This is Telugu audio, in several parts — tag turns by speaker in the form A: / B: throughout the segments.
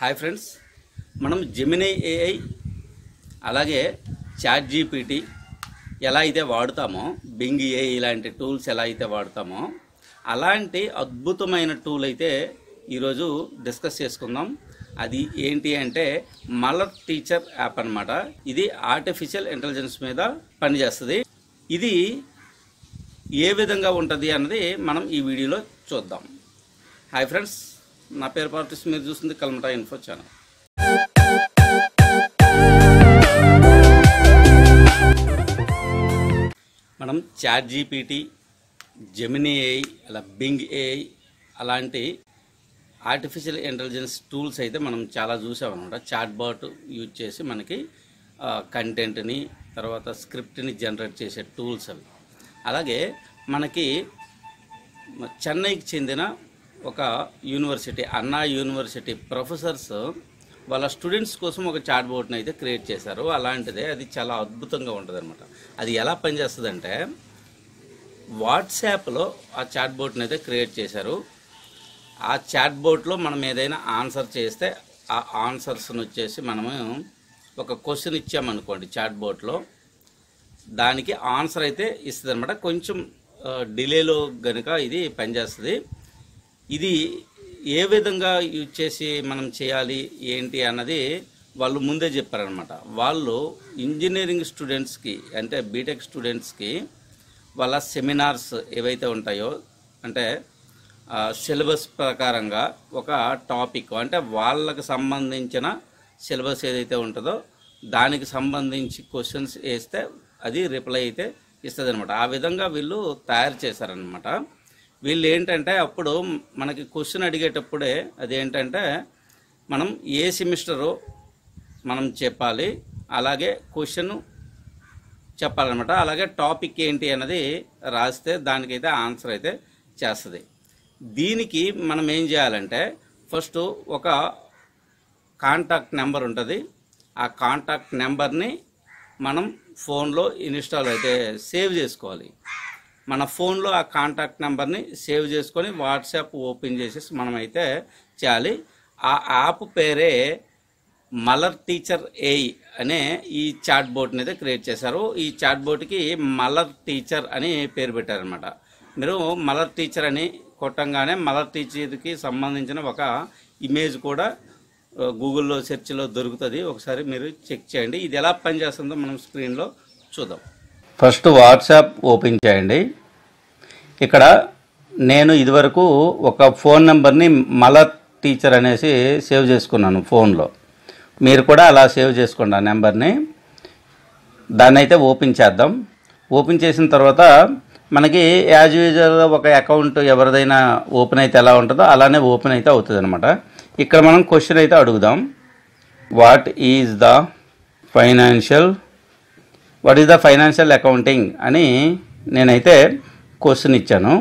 A: హాయ్ ఫ్రెండ్స్, మనం జెమినీ ఏఐ అలాగే చాట్ జీపీటీ ఎలా అయితే వాడుతామో, బింగ్ ఏఐ ఇలాంటి టూల్స్ ఎలా అయితే వాడుతామో అలాంటి అద్భుతమైన టూల్ అయితే ఈరోజు డిస్కస్ చేసుకుందాం. అది ఏంటి అంటే మలర్ టీచర్ యాప్ అన్నమాట. ఇది ఆర్టిఫిషియల్ ఇంటెలిజెన్స్ మీద పనిచేస్తుంది. ఇది ఏ విధంగా ఉంటుంది అన్నది మనం ఈ వీడియోలో చూద్దాం. హాయ్ ఫ్రెండ్స్, నా పేరు పార్టీస్, మీరు చూస్తుంది కల్మటా ఇన్ఫో ఛానల్. మనం చాట్ జీపీటీ, జెమినీ ఏఐ, అలా బింగ్ ఏఐ అలాంటి ఆర్టిఫిషియల్ ఇంటెలిజెన్స్ టూల్స్ అయితే మనం చాలా చూసామన్నమాట. చాట్ బాట్ యూజ్ చేసి మనకి కంటెంట్ని, తర్వాత స్క్రిప్ట్ని జనరేట్ చేసే టూల్స్ అవి. అలాగే మనకి చెన్నైకి చెందిన ఒక యూనివర్సిటీ, అన్నా యూనివర్సిటీ ప్రొఫెసర్స్ వాళ్ళ స్టూడెంట్స్ కోసం ఒక చాట్ బోట్ని అయితే క్రియేట్ చేశారు. అలాంటిదే అది చాలా అద్భుతంగా ఉంటుంది అనమాట. అది ఎలా పనిచేస్తుందంటే, వాట్సాప్లో ఆ చాట్ బోట్ని అయితే క్రియేట్ చేశారు. ఆ చాట్ బోట్లో మనం ఏదైనా ఆన్సర్ చేస్తే ఆ ఆన్సర్స్ని వచ్చేసి మనము ఒక క్వశ్చన్ ఇచ్చామనుకోండి చాట్ బోట్లో, దానికి ఆన్సర్ అయితే ఇస్తుంది అనమాట. కొంచెం డిలేలో కనుక ఇది పనిచేస్తుంది. ఇది ఏ విధంగా యూజ్ చేసి మనం చేయాలి ఏంటి అన్నది వాళ్ళు ముందే చెప్పారనమాట. వాళ్ళు ఇంజనీరింగ్ స్టూడెంట్స్కి, అంటే బీటెక్ స్టూడెంట్స్కి వాళ్ళ సెమినార్స్ ఏవైతే ఉంటాయో, అంటే సిలబస్ ప్రకారంగా ఒక టాపిక్, అంటే వాళ్ళకి సంబంధించిన సిలబస్ ఏదైతే ఉంటుందో దానికి సంబంధించి క్వశ్చన్స్ వేస్తే అది రిప్లై అయితే ఇస్తుంది అనమాట. ఆ విధంగా వీళ్ళు తయారు చేశారనమాట. వీళ్ళు ఏంటంటే, అప్పుడు మనకి క్వశ్చన్ అడిగేటప్పుడే అదేంటంటే మనం ఏ సెమిస్టరో మనం చెప్పాలి, అలాగే క్వశ్చన్ చెప్పాలన్నమాట. అలాగే టాపిక్ ఏంటి అన్నది రాస్తే దానికైతే ఆన్సర్ అయితే చేస్తుంది. దీనికి మనం ఏం చేయాలంటే, ఫస్ట్ ఒక కాంటాక్ట్ నెంబర్ ఉంటుంది. ఆ కాంటాక్ట్ నెంబర్ని మనం ఫోన్లో ఇన్స్టాల్ అయితే సేవ్ చేసుకోవాలి. మన ఫోన్లో ఆ కాంటాక్ట్ నెంబర్ని సేవ్ చేసుకొని వాట్సాప్ ఓపెన్ చేసేసి మనమైతే చేయాలి. ఆ యాప్ పేరే మలర్ టీచర్ ఏఐ అనే ఈ చాట్ బోట్ని అయితే క్రియేట్ చేశారు. ఈ చాట్ బోట్కి మలర్ టీచర్ అని పేరు పెట్టారనమాట. మీరు మలర్ టీచర్ అని కొట్టంగానే మలర్ టీచర్కి సంబంధించిన ఒక ఇమేజ్ కూడా గూగుల్లో సెర్చ్లో దొరుకుతుంది. ఒకసారి మీరు చెక్ చేయండి. ఇది ఎలా పనిచేస్తుందో మనం స్క్రీన్లో చూద్దాం. ఫస్ట్ వాట్సాప్ ఓపెన్ చేయండి. ఇక్కడ నేను ఇదివరకు ఒక ఫోన్ నెంబర్ని మలర్ టీచర్ అనేసి సేవ్ చేసుకున్నాను ఫోన్లో. మీరు కూడా అలా సేవ్ చేసుకోండి ఆ నెంబర్ని. దాన్ని అయితే ఓపెన్ చేద్దాం. ఓపెన్ చేసిన తర్వాత మనకి యాజ్ యూజువల్ ఒక అకౌంట్ ఎవరిదైనా ఓపెన్ అయితే ఎలా ఉంటుందో అలానే ఓపెన్ అయితే అవుతుంది అనమాట. ఇక్కడ మనం క్వశ్చన్ అయితే అడుగుదాం. What is the financial accounting అని నేనైతే క్వశ్చన్ ఇచ్చాను.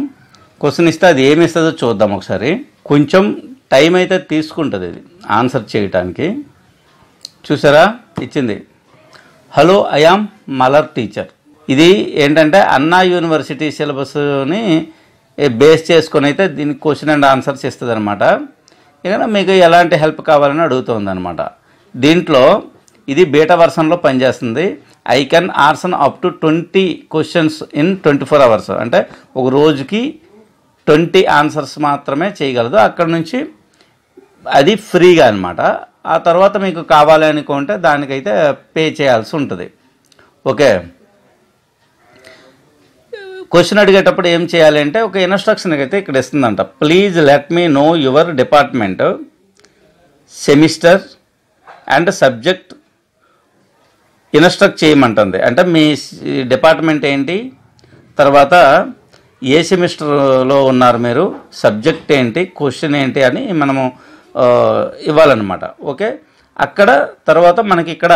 A: క్వశ్చన్ ఇస్తే అది ఏమి ఇస్తుందో చూద్దాం ఒకసారి. కొంచెం టైం అయితే తీసుకుంటుంది ఇది ఆన్సర్ చేయటానికి. చూసారా, ఇచ్చింది hello I am Malar teacher. ఇది ఏంటంటే అన్నా యూనివర్సిటీ సిలబస్ని బేస్ చేసుకొని అయితే దీనికి క్వశ్చన్ అండ్ ఆన్సర్స్ ఇస్తుంది అనమాట. ఇక మీకు ఎలాంటి హెల్ప్ కావాలని అడుగుతుంది అనమాట. దీంట్లో ఇది బీటా వర్షన్లో పనిచేస్తుంది. I can answer up to 20 questions in 24 hours. అంటే ఒక రోజుకి 20 ఆన్సర్స్ మాత్రమే చేయగలదు. అక్కడ నుంచి అది ఫ్రీగా అనమాట. ఆ తర్వాత మీకు కావాలి అనుకుంటే దానికైతే పే చేయాల్సి ఉంటుంది. ఓకే, క్వశ్చన్ అడిగేటప్పుడు ఏం చేయాలి అంటే ఒక ఇన్స్ట్రక్షన్ అయితే ఇక్కడ ఇస్తుందంట. Please let me know your department, semester and subject instruct చేయమంటుంది. అంటే మీ డిపార్ట్మెంట్ ఏంటి, తర్వాత ఏ సెమిస్టర్లో ఉన్నారు మీరు, సబ్జెక్ట్ ఏంటి, క్వశ్చన్ ఏంటి అని మనము ఇవ్వాలన్నమాట. ఓకే, అక్కడ తర్వాత మనకి ఇక్కడ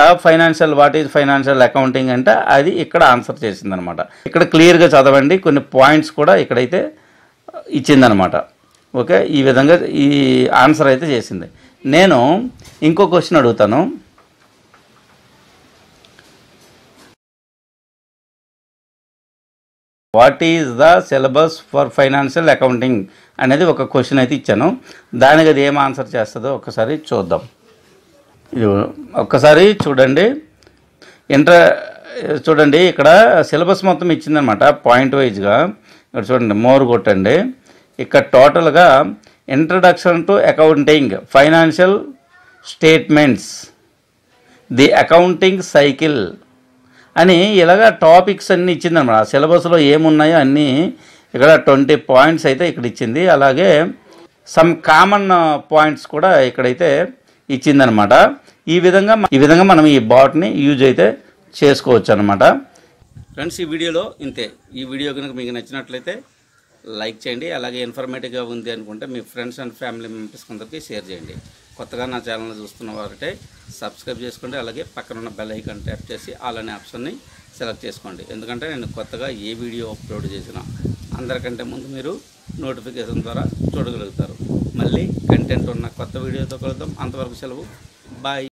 A: వాట్ ఈజ్ ఫైనాన్షియల్ అకౌంటింగ్ అంటే అది ఇక్కడ ఆన్సర్ చేసిందనమాట. ఇక్కడ క్లియర్గా చదవండి. కొన్ని పాయింట్స్ కూడా ఇక్కడైతే ఇచ్చిందనమాట. ఓకే, ఈ విధంగా ఈ ఆన్సర్ అయితే చేసింది. నేను ఇంకో క్వశ్చన్ అడుగుతాను. What is the syllabus for financial accounting అనేది ఒక క్వశ్చన్ అయితే ఇచ్చాను. దానికి అది ఏం ఆన్సర్ చేస్తుందో ఒకసారి చూద్దాం. ఇది ఒక్కసారి చూడండి. చూడండి ఇక్కడ సిలబస్ మొత్తం ఇచ్చిందనమాట పాయింట్ వైజ్గా. ఇక్కడ చూడండి, మోర్ కొట్టండి. ఇక్కడ టోటల్గా introduction to accounting, financial statements, the accounting cycle అని ఇలాగా టాపిక్స్ అన్నీ ఇచ్చిందనమాట. సిలబస్లో ఏమున్నాయో అన్నీ ఇక్కడ 20 పాయింట్స్ అయితే ఇక్కడ ఇచ్చింది. అలాగే సమ్ కామన్ పాయింట్స్ కూడా ఇక్కడైతే ఇచ్చిందనమాట. ఈ విధంగా మనం ఈ బాట్ని యూజ్ అయితే చేసుకోవచ్చు అనమాట. ఫ్రెండ్స్, ఈ వీడియోలో ఇంతే. ఈ వీడియో కనుక మీకు నచ్చినట్లయితే లైక్ చేయండి. అలాగే ఇన్ఫర్మేటివ్గా ఉంది అనుకుంటే మీ ఫ్రెండ్స్ అండ్ ఫ్యామిలీ మెంబర్స్ అందరికీ షేర్ చేయండి. కొత్తగా నా ఛానల్ చూస్తున్న వారంటే సబ్స్క్రైబ్ చేసుకోండి. అలాగే పక్కనున్న బెల్ ఐకాన్ ట్యాప్ చేసి ఆల్ అనే ఆప్షన్ని సెలెక్ట్ చేసుకోండి. ఎందుకంటే నేను కొత్తగా ఏ వీడియో అప్లోడ్ చేసినా అందరికంటే ముందు మీరు నోటిఫికేషన్ ద్వారా చూడగలుగుతారు. మళ్ళీ కంటెంట్ ఉన్న కొత్త వీడియోతో కలుద్దాం. అంతవరకు సెలవు. బాయ్.